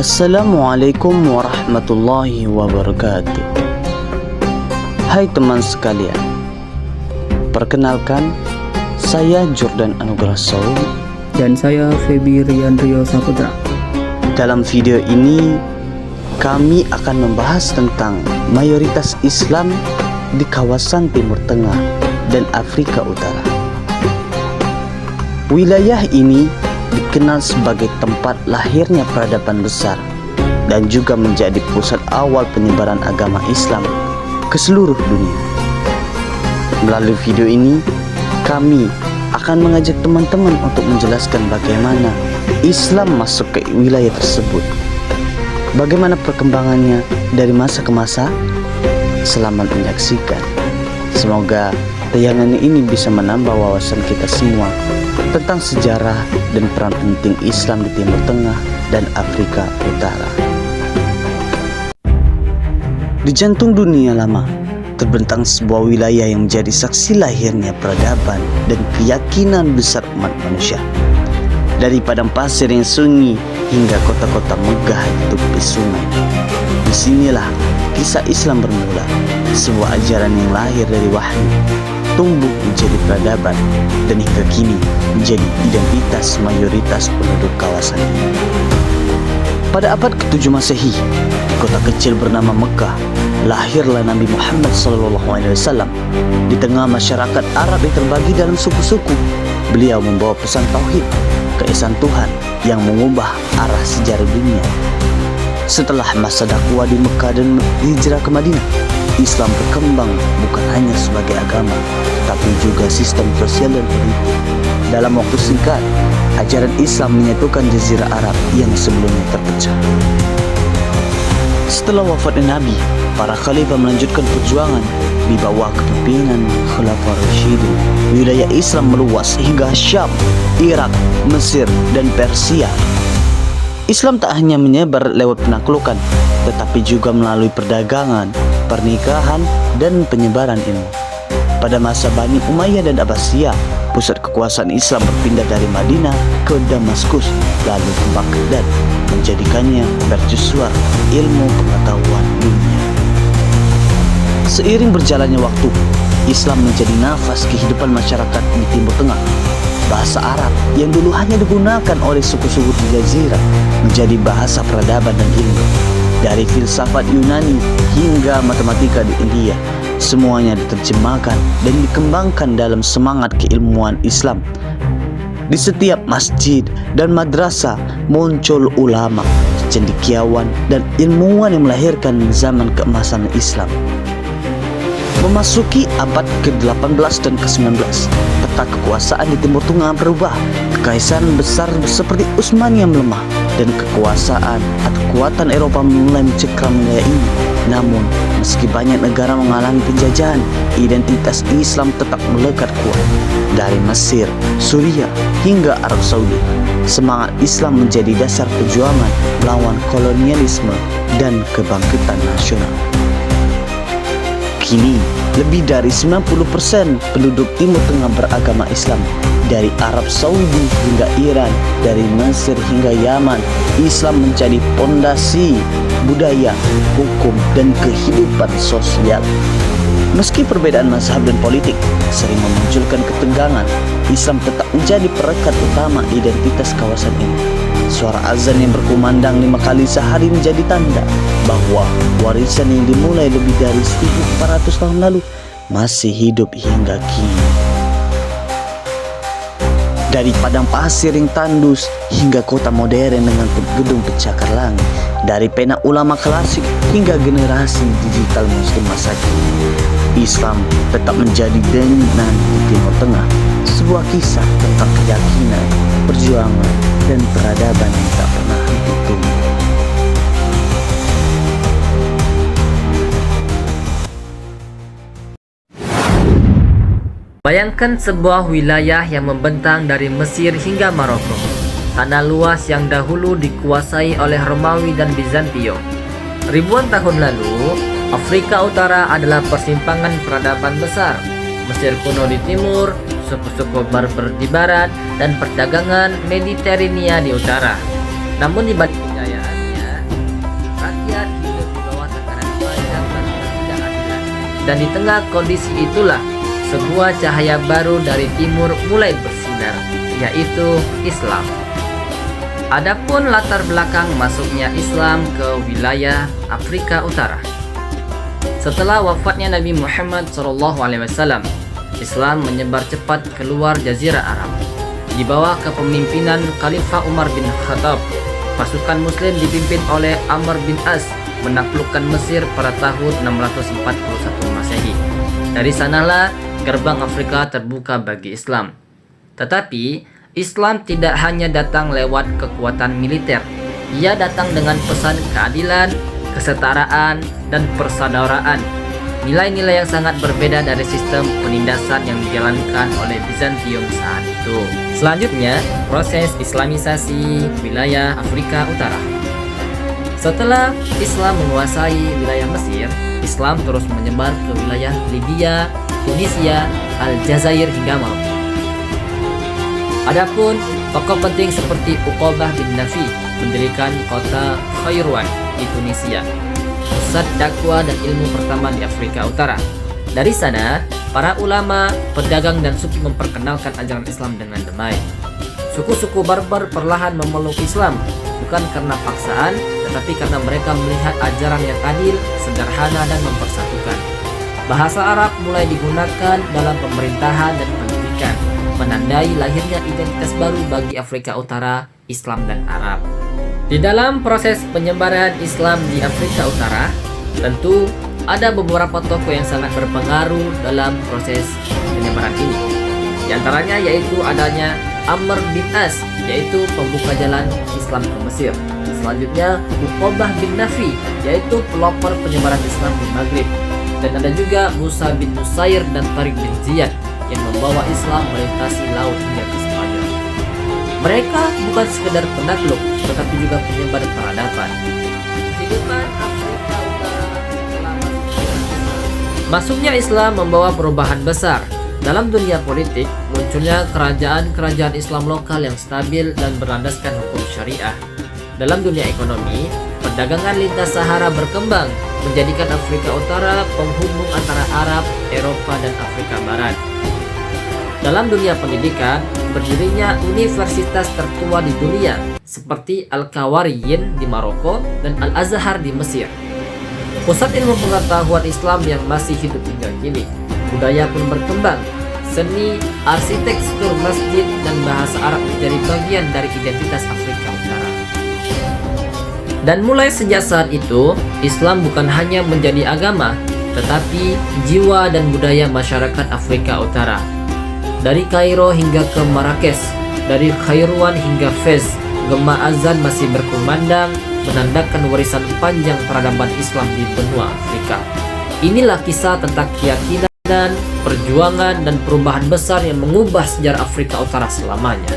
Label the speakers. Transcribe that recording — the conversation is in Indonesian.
Speaker 1: Assalamualaikum warahmatullahi wabarakatuh. Hai teman sekalian, perkenalkan, saya Jordan Anugrah Saum.
Speaker 2: Dan saya Feby Riandrio Saputra.
Speaker 1: Dalam video ini kami akan membahas tentang mayoritas Islam di kawasan Timur Tengah dan Afrika Utara. Wilayah ini dikenal sebagai tempat lahirnya peradaban besar dan juga menjadi pusat awal penyebaran agama Islam ke seluruh dunia. Melalui video ini, kami akan mengajak teman-teman untuk menjelaskan bagaimana Islam masuk ke wilayah tersebut, bagaimana perkembangannya dari masa ke masa. Selamat menyaksikan. Semoga tayangan ini bisa menambah wawasan kita semua tentang sejarah dan peran penting Islam di Timur Tengah dan Afrika Utara. Di jantung dunia lama, terbentang sebuah wilayah yang menjadi saksi lahirnya peradaban dan keyakinan besar umat manusia. Dari padang pasir yang sunyi hingga kota-kota megah di tepi sungai. Disinilah kisah Islam bermula, sebuah ajaran yang lahir dari wahyu, tumbuh menjadi peradaban, dan hingga kini menjadi identitas mayoritas penduduk kawasan ini. Pada abad ke-7 Masehi, di kota kecil bernama Mekah, lahirlah Nabi Muhammad SAW. Di tengah masyarakat Arab yang terbagi dalam suku-suku, beliau membawa pesan tauhid, keesaan Tuhan yang mengubah arah sejarah dunia. Setelah masa dakwah di Mekah dan hijrah ke Madinah, Islam berkembang bukan hanya sebagai agama, tetapi juga sistem sosial dan politik. Dalam waktu singkat, ajaran Islam menyatukan jazirah Arab yang sebelumnya terpecah. Setelah wafatnya Nabi, para khalifah melanjutkan perjuangan di bawah kepemimpinan Khulafaur Rasyidin. Wilayah Islam meluas hingga Syam, Irak, Mesir, dan Persia. Islam tak hanya menyebar lewat penaklukan, tetapi juga melalui perdagangan, pernikahan, dan penyebaran ilmu. Pada masa Bani Umayyah dan Abbasiyah, pusat kekuasaan Islam berpindah dari Madinah ke Damaskus, lalu ke Baghdad, menjadikannya mercusuar ilmu pengetahuan dunia. Seiring berjalannya waktu, Islam menjadi nafas kehidupan masyarakat di Timur Tengah. Bahasa Arab yang dulu hanya digunakan oleh suku-suku di Jazirah menjadi bahasa peradaban dan ilmu. Dari filsafat Yunani hingga matematika di India, semuanya diterjemahkan dan dikembangkan dalam semangat keilmuan Islam. Di setiap masjid dan madrasah muncul ulama, cendekiawan, dan ilmuwan yang melahirkan zaman keemasan Islam. Memasuki abad ke-18 dan ke-19, peta kekuasaan di Timur Tengah berubah. Kekaisaran besar seperti Utsmaniyah melemah dan kekuasaan atau kekuatan Eropa mulai mencekram wilayah ini. Namun, meski banyak negara mengalami penjajahan, identitas Islam tetap melekat kuat. Dari Mesir, Suriah, hingga Arab Saudi, semangat Islam menjadi dasar perjuangan melawan kolonialisme dan kebangkitan nasional. Kini, lebih dari 90% penduduk Timur Tengah beragama Islam. Dari Arab Saudi hingga Iran, dari Mesir hingga Yaman, Islam menjadi pondasi budaya, hukum, dan kehidupan sosial. Meski perbedaan mazhab dan politik sering memunculkan ketegangan, Islam tetap menjadi perekat utama identitas kawasan ini. Suara azan yang berkumandang 5 kali sehari menjadi tanda bahwa warisan yang dimulai lebih dari 1400 tahun lalu masih hidup hingga kini. Dari padang pasir yang tandus hingga kota modern dengan gedung pencakar langit, dari pena ulama klasik hingga generasi digital muslim masa kini, Islam tetap menjadi dominan di Timur Tengah. Sebuah kisah tentang keyakinan, perjuangan, dan peradaban yang tak pernah henti tumbuh.
Speaker 3: Bayangkan sebuah wilayah yang membentang dari Mesir hingga Maroko, tanah luas yang dahulu dikuasai oleh Romawi dan Bizantium. Ribuan tahun lalu, Afrika Utara adalah persimpangan peradaban besar. Mesir kuno di timur, suku-suku Berber di barat, dan perdagangan Mediterania di utara. Namun di balik kejayaannya, Dan di tengah kondisi itulah sebuah cahaya baru dari timur mulai bersinar, yaitu Islam. Adapun latar belakang masuknya Islam ke wilayah Afrika Utara. Setelah wafatnya Nabi Muhammad SAW, Islam menyebar cepat keluar Jazirah Arab. Di bawah kepemimpinan Khalifah Umar bin Khattab, pasukan Muslim dipimpin oleh Amr bin As menaklukkan Mesir pada tahun 641 Masehi. Dari sanalah gerbang Afrika terbuka bagi Islam. Tetapi Islam tidak hanya datang lewat kekuatan militer. Ia datang dengan pesan keadilan, kesetaraan, dan persaudaraan. Nilai-nilai yang sangat berbeda dari sistem penindasan yang dijalankan oleh Bizantium saat itu. Selanjutnya, proses Islamisasi wilayah Afrika Utara. Setelah Islam menguasai wilayah Mesir, Islam terus menyebar ke wilayah Libya, Tunisia, Aljazair hingga Maroko. Adapun tokoh penting seperti Uqbah bin Nafi mendirikan kota Kairouan di Tunisia, pusat dakwah dan ilmu pertama di Afrika Utara. Dari sana, para ulama, pedagang dan suku memperkenalkan ajaran Islam dengan damai. Suku-suku barbar perlahan memeluk Islam, bukan karena paksaan, tetapi karena mereka melihat ajaran yang adil, sederhana, dan mempersatukan. Bahasa Arab mulai digunakan dalam pemerintahan dan pendidikan, menandai lahirnya identitas baru bagi Afrika Utara, Islam dan Arab. Di dalam proses penyebaran Islam di Afrika Utara, tentu ada beberapa tokoh yang sangat berpengaruh dalam proses penyebaran ini. Di antaranya yaitu adanya Amr bin As, yaitu pembuka jalan Islam ke Mesir. Selanjutnya Uqbah bin Nafi, yaitu pelopor penyebaran Islam di Maghrib. Dan ada juga Musa bin Nusair dan Tariq bin Ziyad yang membawa Islam melintasi laut hingga ke Spanyol. Mereka bukan sekedar penakluk, tetapi juga penyebar peradaban. Kehidupan Afrika Utara setelah masuknya Islam membawa perubahan besar. Dalam dunia politik, munculnya kerajaan-kerajaan Islam lokal yang stabil dan berlandaskan hukum syariah. Dalam dunia ekonomi, perdagangan lintas Sahara berkembang, menjadikan Afrika Utara penghubung antara Arab, Eropa, dan Afrika Barat. Dalam dunia pendidikan, berdirinya universitas tertua di dunia, seperti Al-Qawariyin di Maroko dan Al-Azhar di Mesir. Pusat ilmu pengetahuan Islam yang masih hidup hingga kini. Budaya pun berkembang. Seni, arsitektur masjid, dan bahasa Arab menjadi bagian dari identitas Afrika Utara. Dan mulai sejak saat itu, Islam bukan hanya menjadi agama, tetapi jiwa dan budaya masyarakat Afrika Utara. Dari Kairo hingga ke Marrakesh, dari Kairouan hingga Fez, gema azan masih berkumandang, menandakan warisan panjang peradaban Islam di benua Afrika. Inilah kisah tentang keyakinan, perjuangan, dan perubahan besar yang mengubah sejarah Afrika Utara selamanya.